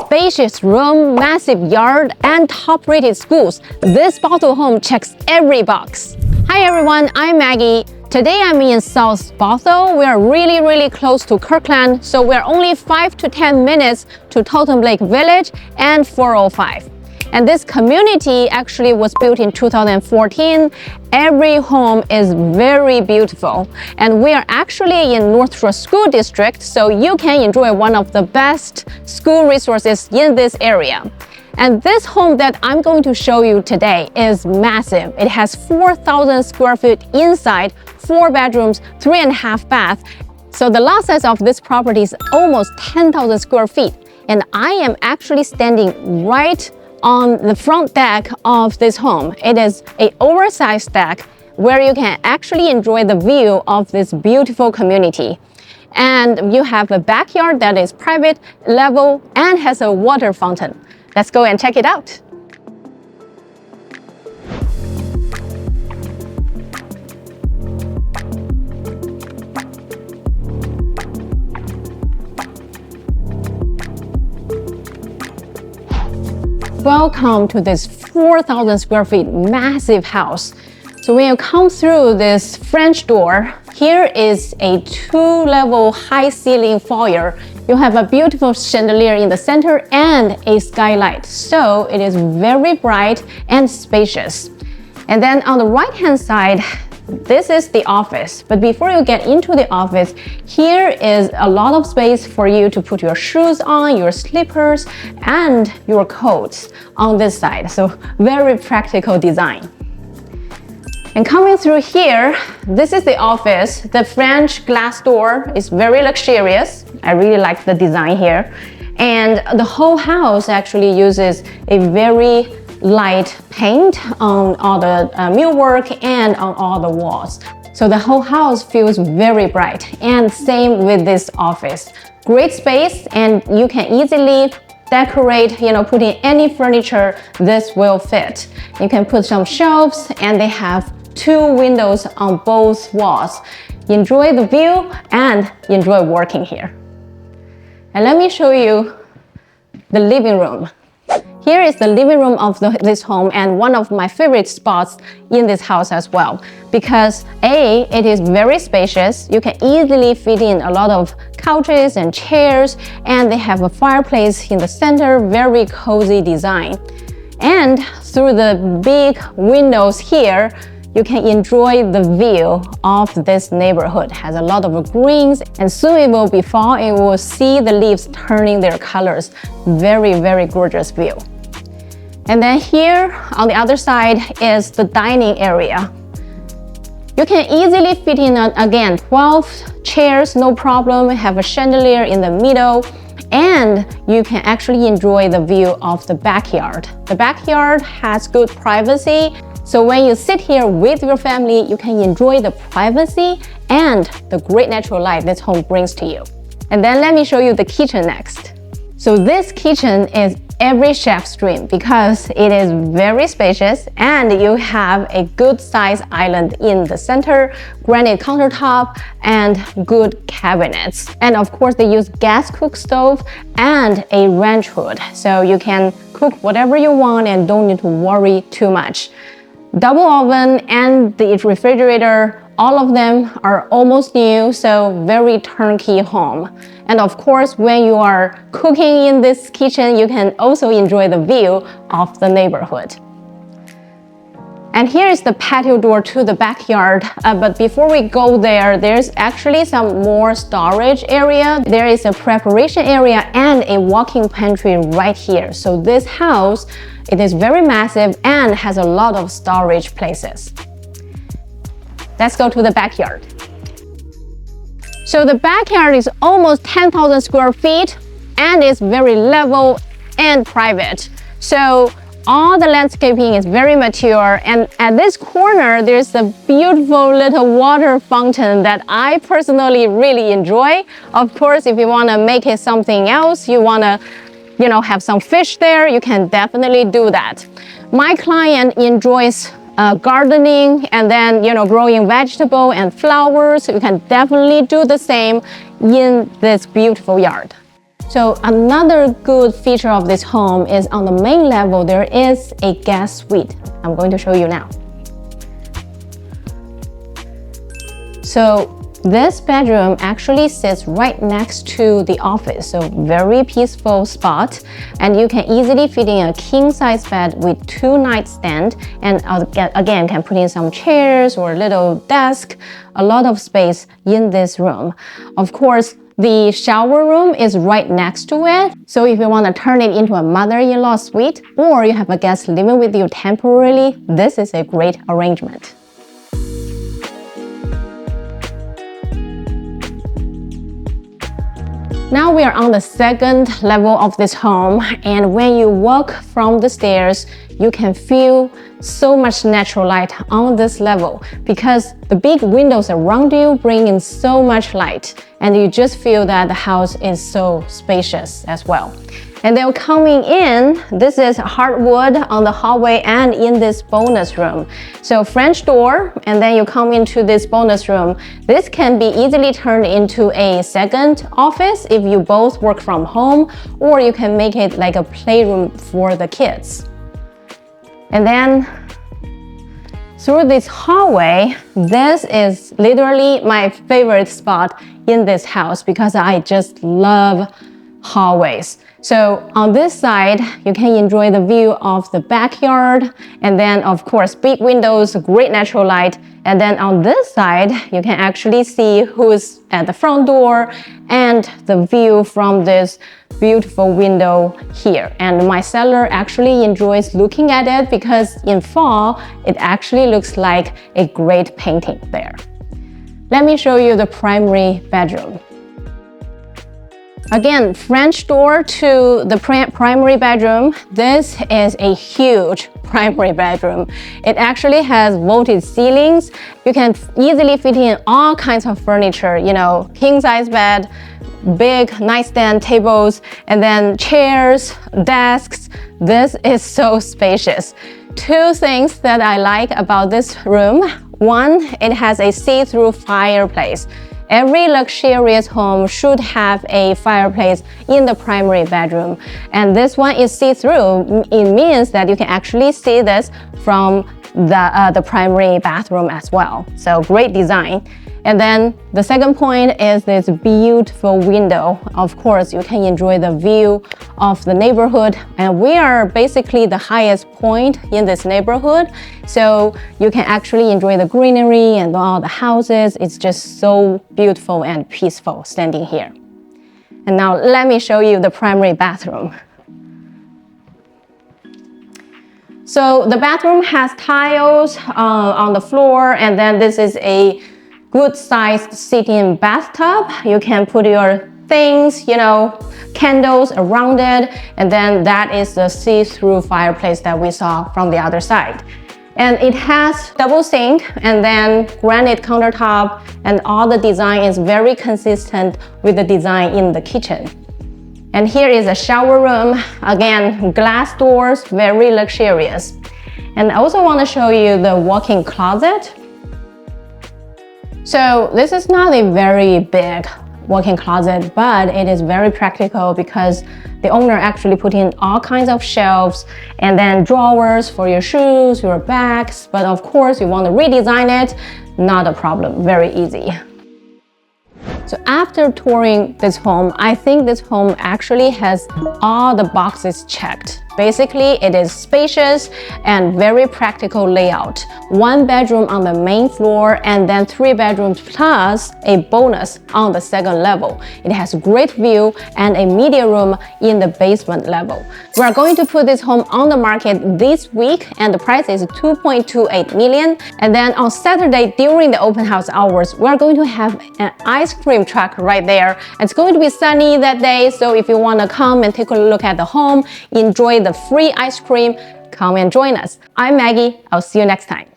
spacious room, massive yard, and top-rated schools, this Bothell home checks every box. Hi everyone, I'm Maggie. Today I'm in South Bothell. We are really close to Kirkland, so we're only 5 to 10 minutes to Totem Lake Village and 405. And this community actually was built in 2014. Every home is very beautiful. And we are actually in North Shore School District, so you can enjoy one of the best school resources in this area. And this home that I'm going to show you today is massive. It has 4,000 square feet inside, 4 bedrooms, 3.5 baths. So the lot size of this property is almost 10,000 square feet. And I am actually standing right on the front deck of this home. It is an oversized deck where you can actually enjoy the view of this beautiful community. And you have a backyard that is private, level, and has a water fountain. Let's go and check it out. Welcome to this 4,000 square feet massive house. So when you come through this French door, here is a 2-level high ceiling foyer. You have a beautiful chandelier in the center and a skylight. So it is very bright and spacious. And then on the right hand side, this is the office. But before you get into the office, here is a lot of space for you to put your shoes on, your slippers, and your coats on this side. So very practical design. And coming through here, this is the office. The French glass door is very luxurious. I really like the design here. And the whole house actually uses a very light paint on all the millwork and on all the walls. So the whole house feels very bright, and same with this office. Great space, and you can easily decorate, put in any furniture, this will fit. You can put some shelves, and they have 2 windows on both walls. Enjoy the view and enjoy working here. And let me show you the living room. Here is the living room of this home, and one of my favorite spots in this house as well, because it is very spacious. You can easily fit in a lot of couches and chairs, and they have a fireplace in the center, very cozy design. And through the big windows here, you can enjoy the view of this neighborhood. It has a lot of greens, and soon it will be fall, and we will see the leaves turning their colors. Very gorgeous view. And then here on the other side is the dining area. You can easily fit in, again, 12 chairs, no problem. Have a chandelier in the middle, and you can actually enjoy the view of the backyard. The backyard has good privacy, so when you sit here with your family, you can enjoy the privacy and the great natural light this home brings to you. And then let me show you the kitchen next. So this kitchen is every chef's dream because it is very spacious, and you have a good size island in the center, granite countertop, and good cabinets. And of course, they use gas cook stove and a ranch hood, so you can cook whatever you want and don't need to worry too much. Double oven and the refrigerator, all of them are almost new, so very turnkey home. And of course, when you are cooking in this kitchen, you can also enjoy the view of the neighborhood. And here is the patio door to the backyard. But before we go there, there's actually some more storage area. There is a preparation area and a walk-in pantry right here. So this house, it is very massive and has a lot of storage places. Let's go to the backyard. So the backyard is almost 10,000 square feet and is very level and private. So all the landscaping is very mature, and at this corner there's a beautiful little water fountain that I personally really enjoy. Of course, if you want to make it something else, you want to have some fish there, you can definitely do that. My client enjoys gardening and then growing vegetable and flowers. You can definitely do the same in this beautiful yard. So another good feature of this home is on the main level, there is a guest suite. I'm going to show you now. So this bedroom actually sits right next to the office, so very peaceful spot, and you can easily fit in a king-size bed with 2 nightstands, and again can put in some chairs or a little desk, a lot of space in this room. Of course, the shower room is right next to it, so if you want to turn it into a mother-in-law suite or you have a guest living with you temporarily, this is a great arrangement. Now we are on the second level of this home, and when you walk from the stairs, you can feel so much natural light on this level because the big windows around you bring in so much light, and you just feel that the house is so spacious as well. And then coming in, this is hardwood on the hallway and in this bonus room. So French door, and then you come into this bonus room. This can be easily turned into a second office if you both work from home, or you can make it like a playroom for the kids. And then through this hallway, this is literally my favorite spot in this house because I just love hallways. So on this side, you can enjoy the view of the backyard, and then of course big windows, great natural light. And then on this side, you can actually see who's at the front door and the view from this beautiful window here. And my seller actually enjoys looking at it because in fall, it actually looks like a great painting there. Let me show you the primary bedroom. Again, French door to the primary bedroom. This is a huge primary bedroom. It actually has vaulted ceilings. You can easily fit in all kinds of furniture, you know, king-size bed, big nightstand tables, and then chairs, desks. This is so spacious. 2 things that I like about this room. One, it has a see-through fireplace. Every luxurious home should have a fireplace in the primary bedroom. And this one is see-through. It means that you can actually see this from the primary bathroom as well. So great design. And then the second point is this beautiful window. Of course, you can enjoy the view of the neighborhood. And we are basically the highest point in this neighborhood. So you can actually enjoy the greenery and all the houses. It's just so beautiful and peaceful standing here. And now let me show you the primary bathroom. So the bathroom has tiles on the floor, and then this is a good-sized sitting bathtub. You can put your things, you know, candles around it, and then that is the see-through fireplace that we saw from the other side. And it has double sink and then granite countertop, and all the design is very consistent with the design in the kitchen. And here is a shower room. Again, glass doors, very luxurious. And I also want to show you the walk-in closet. So this is not a very big walk-in closet, but it is very practical because the owner actually put in all kinds of shelves and then drawers for your shoes, your bags. But of course, you want to redesign it, not a problem, very easy. So after touring this home, I think this home actually has all the boxes checked. Basically, it is spacious and very practical layout. 1 bedroom on the main floor and then 3 bedrooms plus a bonus on the second level. It has great view and a media room in the basement level. We are going to put this home on the market this week, and the price is $2.28 million. And then on Saturday during the open house hours, we are going to have an ice cream truck right there. It's going to be sunny that day, so if you want to come and take a look at the home, enjoy the free ice cream, come and join us. I'm Maggie. I'll see you next time.